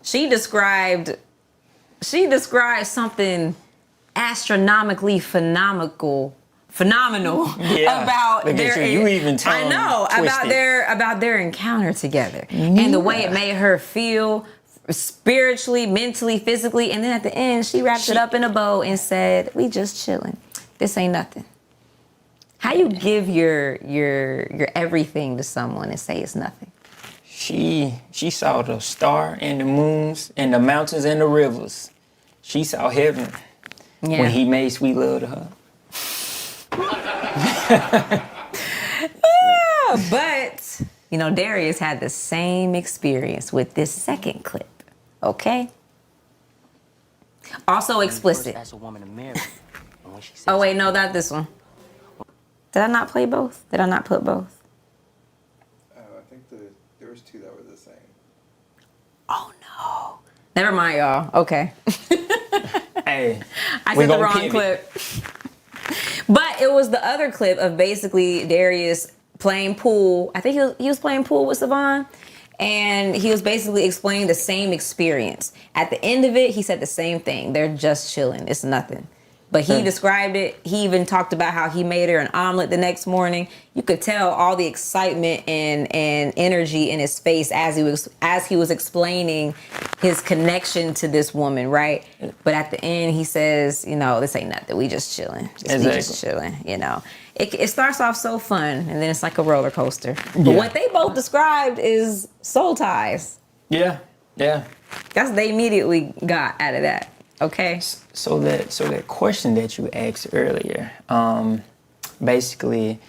she described something astronomically phenomenal about their about their encounter together and the way it made her feel spiritually, mentally, physically, and then at the end she wrapped it up in a bow and said, "We just chilling. This ain't nothing." How you give your everything to someone and say it's nothing? She saw the star and the moons and the mountains and the rivers. She saw heaven when he made sweet love to her. But, Darius had the same experience with this second clip, okay? Also explicit. Oh, wait, no, not this one. Did I not play both? Did I not put both? I think there was two that were the same. Oh, no. Never mind, y'all. Okay. Hey, I said the wrong clip. But it was the other clip of basically Darius playing pool. I think he was playing pool with Savon. And he was basically explaining the same experience. At the end of it, he said the same thing. They're just chilling. It's nothing. But he described it. He even talked about how he made her an omelet the next morning. You could tell all the excitement and energy in his face as he was explaining his connection to this woman, right? But at the end, he says, this ain't nothing. We just chilling. We just chilling. It starts off so fun, and then it's like a roller coaster. But what they both described is soul ties. Yeah. That's what they immediately got out of that. Okay. So that question that you asked earlier, basically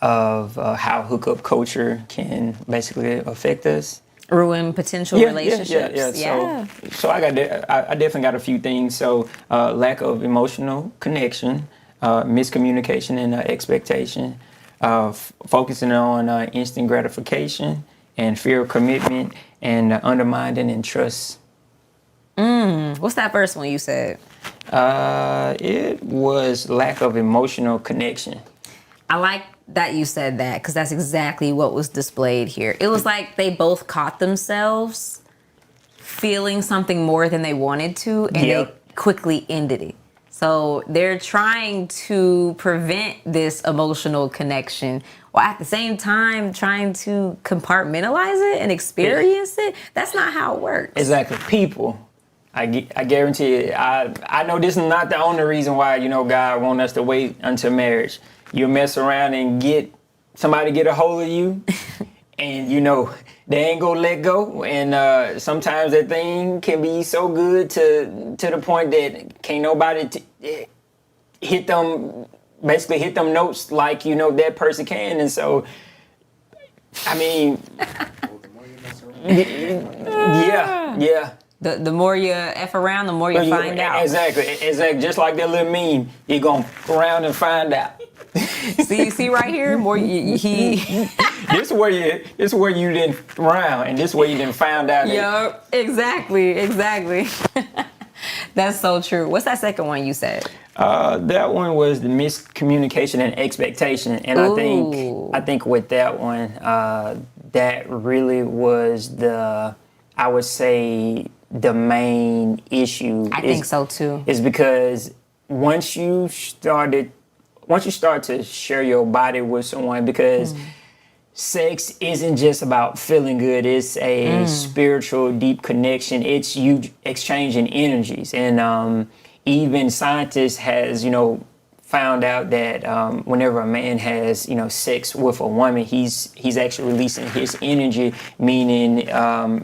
of how hookup culture can basically affect us. Ruin potential relationships. Yeah. So I definitely got a few things. So lack of emotional connection, miscommunication and expectation, focusing on instant gratification and fear of commitment and undermining and trust. What's that first one you said? It was lack of emotional connection. I like that you said that because that's exactly what was displayed here. It was like they both caught themselves feeling something more than they wanted to, and they quickly ended it. So they're trying to prevent this emotional connection while at the same time trying to compartmentalize it and experience it. That's not how it works. Exactly. People. I guarantee you, I know this is not the only reason why, God wants us to wait until marriage. You'll mess around and somebody get a hold of you and, they ain't gonna let go. And sometimes that thing can be so good to the point that can't nobody hit them notes like, that person can. And so, I mean, The more you mess around. Yeah. The more you F around, the more you find out. Exactly. Just like that little meme, you're going to go around and find out. See right here, more This is where you didn't round, and this is where you didn't find out. Yup, exactly. That's so true. What's that second one you said? That one was the miscommunication and expectation, and I think with that one, that really was I would say the main issue. I think so too. Is because once you start to share your body with someone, because sex isn't just about feeling good. It's a spiritual, deep connection. It's you exchanging energies. And even scientists has, found out that whenever a man has, sex with a woman, he's actually releasing his energy, meaning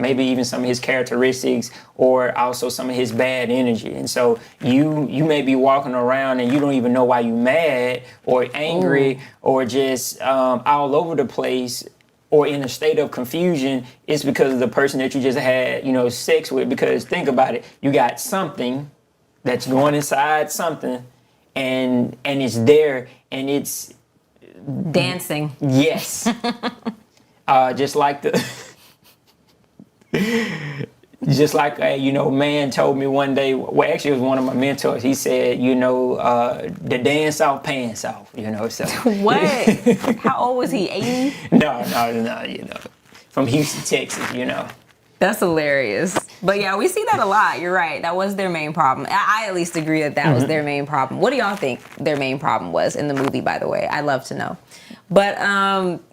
maybe even some of his characteristics or also some of his bad energy. And so you may be walking around and you don't even know why you're mad or angry or just all over the place or in a state of confusion. It's because of the person that you just had, sex with. Because think about it, you got something that's going inside something, and it's there, and it's dancing. Yes. Just like a man told me one day. Well, actually, it was one of my mentors. He said, the dance off, pants off. So what? How old was he? 80? No. From Houston, Texas. That's hilarious. But yeah, we see that a lot. You're right. That was their main problem. I at least agree that was their main problem. What do y'all think their main problem was in the movie, by the way? I'd love to know. But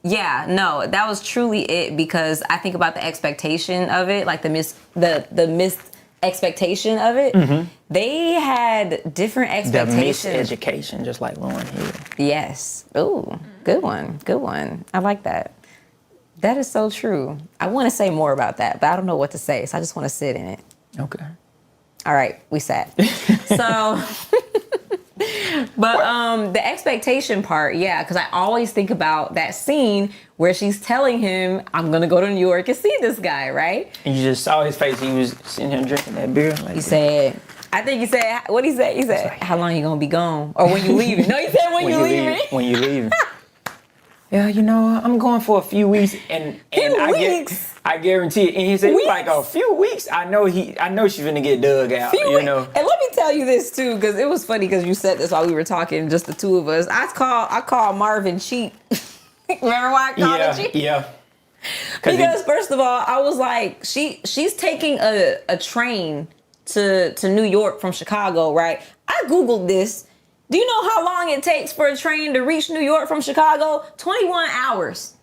yeah, no, that was truly it, because I think about the expectation of it, like the missed expectation of it. They had different expectations. The miseducation, just like Lauren Hill. Yes. Ooh, good one. Good one. I like that. That is so true. I want to say more about that, but I don't know what to say, so I just want to sit in it. Okay. All right, we sat. So, but the expectation part, yeah, because I always think about that scene where she's telling him, I'm going to go to New York and see this guy, right? And you just saw his face. He was sitting here drinking that beer. Like He said, I think he said, what he said? He said, how long you going to be gone? Or when you leaving? No, he said when you leaving. When you leaving. Yeah, you know, I'm going for a few weeks, and I guarantee it. And he said, like a few weeks. I know she's gonna get dug out. You know. And let me tell you this too, because it was funny because you said this while we were talking, just the two of us. I call Marvin cheap. Remember why I called it cheap? Yeah. Because first of all, I was like, she's taking a train to New York from Chicago, right? I Googled this. Do you know how long it takes for a train to reach New York from Chicago? 21 hours.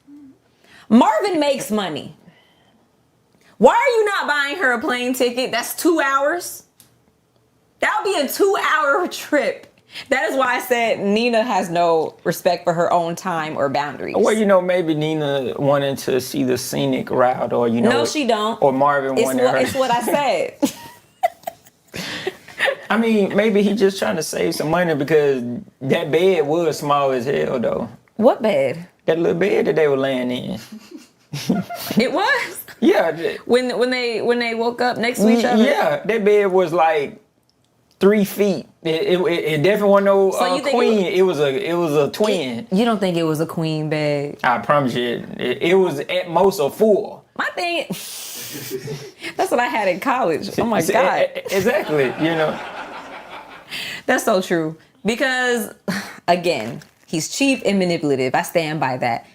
Marvin makes money. Why are you not buying her a plane ticket? That's 2 hours. That'll be a 2-hour trip. That is why I said Nina has no respect for her own time or boundaries. Well, you know, maybe Nina wanted to see the scenic route, or, you know. No, she don't. Or Marvin wanted her. It's what I said. I mean, maybe he just trying to save some money, because that bed was small as hell, though. What bed? That little bed that they were laying in. It was? Yeah. When they woke up next to each other? Yeah, that bed was like 3 feet. It definitely wasn't no queen. It was a twin. You don't think it was a queen bed? I promise you, it was at most a 4. My thing, that's what I had in college. Oh my God. Exactly, you know. That's so true. Because, again, he's cheap and manipulative. I stand by that.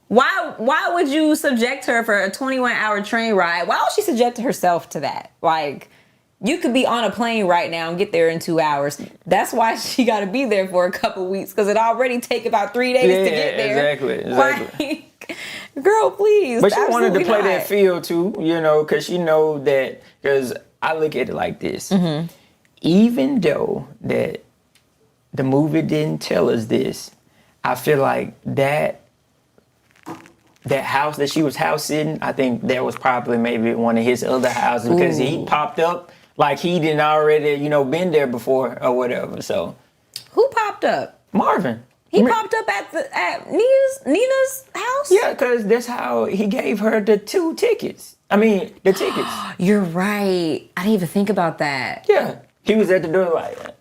Why would you subject her for a 21-hour train ride? Why would she subject herself to that? Like, you could be on a plane right now and get there in 2 hours. That's why she got to be there for a couple weeks, because it already take about 3 days to get there. Exactly. Like, girl, please. But she wanted to play that field too, you know, because she know that. Because I look at it like this: even though that the movie didn't tell us this, I feel like that house that she was house sitting, I think that was probably maybe one of his other houses, because he popped up like he didn't already, you know, been there before or whatever. So who popped up? Marvin. He popped up at Nina's house? Yeah, because that's how he gave her the 2 tickets. I mean, the tickets. You're right. I didn't even think about that. Yeah. He was at the door like that.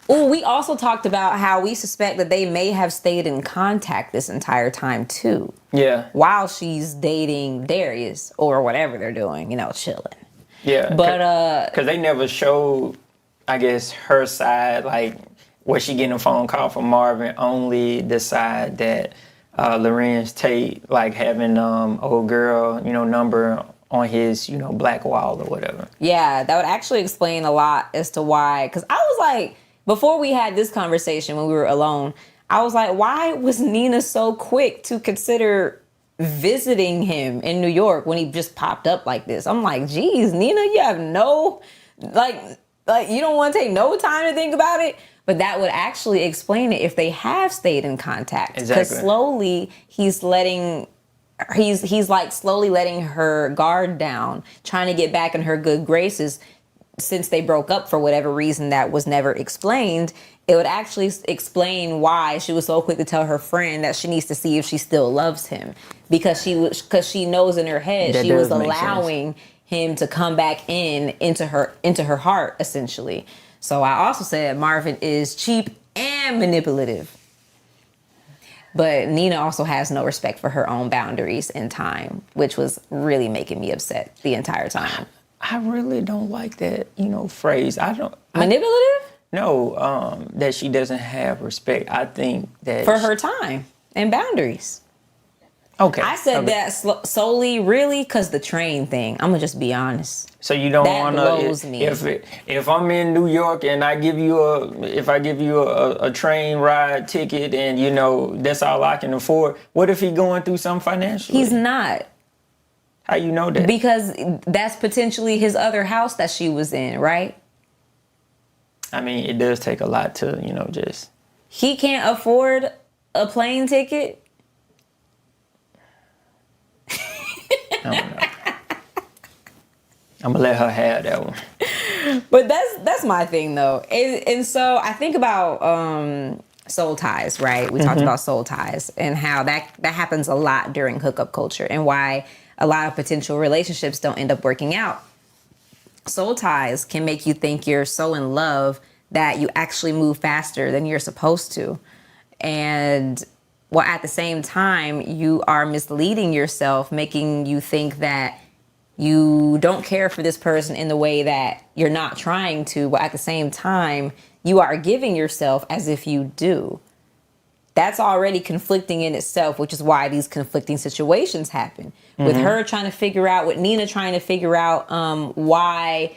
Oh, we also talked about how we suspect that they may have stayed in contact this entire time, too. Yeah. While she's dating Darius or whatever they're doing, you know, chilling. Yeah. But, because they never showed, I guess, her side, like, was she getting a phone call from Marvin, only the side that Lorenz Tate, like, having old girl, you know, number on his, you know, black wall or whatever. Yeah, that would actually explain a lot as to why. Because I was like, before we had this conversation when we were alone, I was like, why was Nina so quick to consider visiting him in New York when he just popped up like this? I'm like, geez, Nina, you have no, like you don't want to take no time to think about it? But that would actually explain it if they have stayed in contact. Exactly. Because slowly he's like slowly letting her guard down, trying to get back in her good graces. Since they broke up for whatever reason that was never explained, it would actually explain why she was so quick to tell her friend that she needs to see if she still loves him, because she knows in her head that she was does make allowing him to come back into her heart, essentially. So I also said Marvin is cheap and manipulative. But Nina also has no respect for her own boundaries and time, which was really making me upset the entire time. I really don't like that, you know, phrase. Manipulative? No, that she doesn't have respect. I think that for her time and boundaries. Okay. I said that solely, really, because the train thing. I'm gonna just be honest. So you don't That want blows to. me. If I'm in New York and I give you a train ride ticket and you know that's all I can afford, what if he going through something financially? He's not. How you know that? Because that's potentially his other house that she was in, right? I mean, it does take a lot to just. He can't afford a plane ticket. I don't know. I'm gonna let her have that one. But that's my thing though, and so I think about soul ties, right? We talked about soul ties and how that happens a lot during hookup culture, and why a lot of potential relationships don't end up working out. Soul ties can make you think you're so in love that you actually move faster than you're supposed to, and while at the same time you are misleading yourself, making you think that you don't care for this person in the way that you're not trying to, but at the same time, you are giving yourself as if you do. That's already conflicting in itself, which is why these conflicting situations happen. With her trying to figure out, with Nina trying to figure out why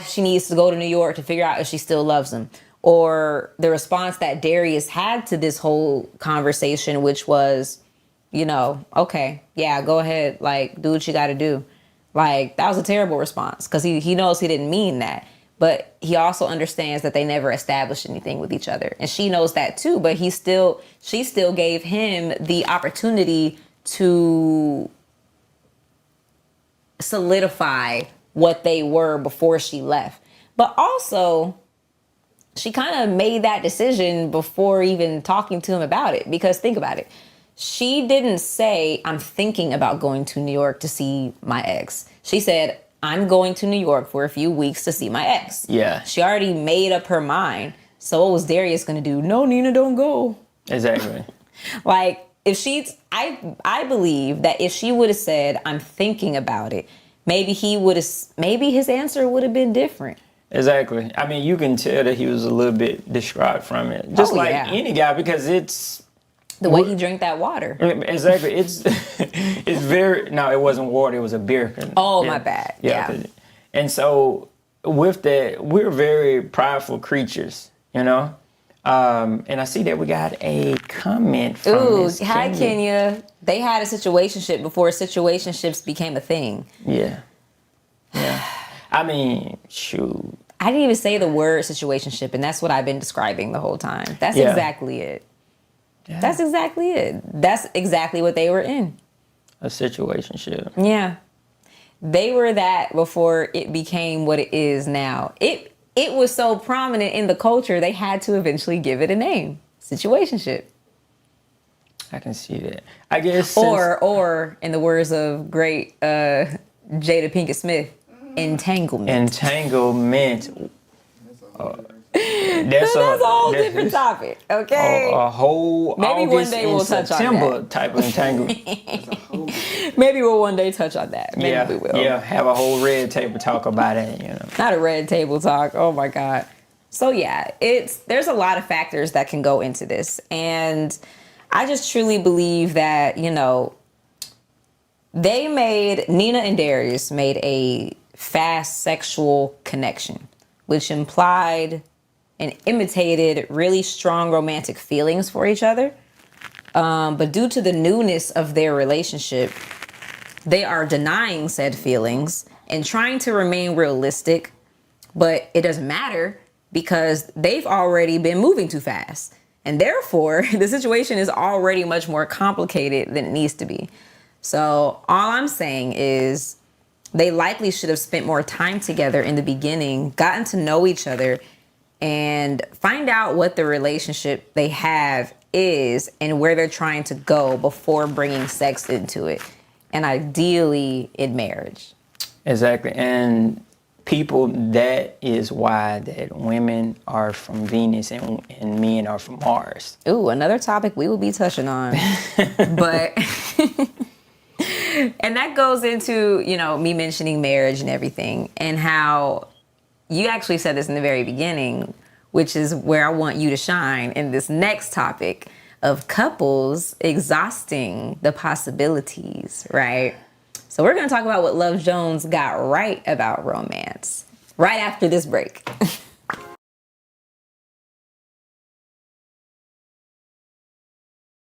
she needs to go to New York to figure out if she still loves him. Or the response that Darius had to this whole conversation, which was, okay, yeah, go ahead, like, do what you got to do. Like, that was a terrible response because he knows he didn't mean that. But he also understands that they never established anything with each other. And she knows that too, but she still gave him the opportunity to solidify what they were before she left. But also, she kind of made that decision before even talking to him about it. Because think about it. She didn't say, I'm thinking about going to New York to see my ex. She said, I'm going to New York for a few weeks to see my ex. Yeah. She already made up her mind. So what was Darius going to do? No, Nina, don't go. Exactly. Like, I believe that if she would have said, I'm thinking about it, maybe his answer would have been different. Exactly. I mean, you can tell that he was a little bit distraught from it. Just like any guy, because it's... The way he drank that water. Exactly. It's very... No, it wasn't water. It was a beer. Oh, my bad. Yeah. And so with that, we're very prideful creatures, And I see that we got a comment from Miss Hi, Kenya. Kenya. They had a situationship before situationships became a thing. Yeah. I mean, shoot. I didn't even say the word situationship, and that's what I've been describing the whole time. That's exactly it. Yeah. That's exactly it. That's exactly what they were in. A situationship. Yeah. They were that before it became what it is now. It was so prominent in the culture, they had to eventually give it a name. Situationship. I can see that. I guess or in the words of great Jada Pinkett Smith, entanglement. Entanglement. That's a whole different topic, okay? A whole maybe August one day we'll touch September on that. Type of entanglement. Maybe we'll one day touch on that. Maybe we will. Yeah, have a whole red table talk about it, Not a red table talk. Oh my God. So yeah, there's a lot of factors that can go into this. And I just truly believe that, Nina and Darius made a fast sexual connection, which implied and imitated really strong romantic feelings for each other. But due to the newness of their relationship, they are denying said feelings and trying to remain realistic. But it doesn't matter because they've already been moving too fast. And therefore, the situation is already much more complicated than it needs to be. So all I'm saying is they likely should have spent more time together in the beginning, gotten to know each other, and find out what the relationship they have is and where they're trying to go before bringing sex into it. And ideally in marriage. Exactly. And people, that is why that women are from Venus and men are from Mars. Ooh, another topic we will be touching on. But... And that goes into, me mentioning marriage and everything, and how you actually said this in the very beginning, which is where I want you to shine in this next topic of couples exhausting the possibilities, right? So we're going to talk about what Love Jones got right about romance right after this break.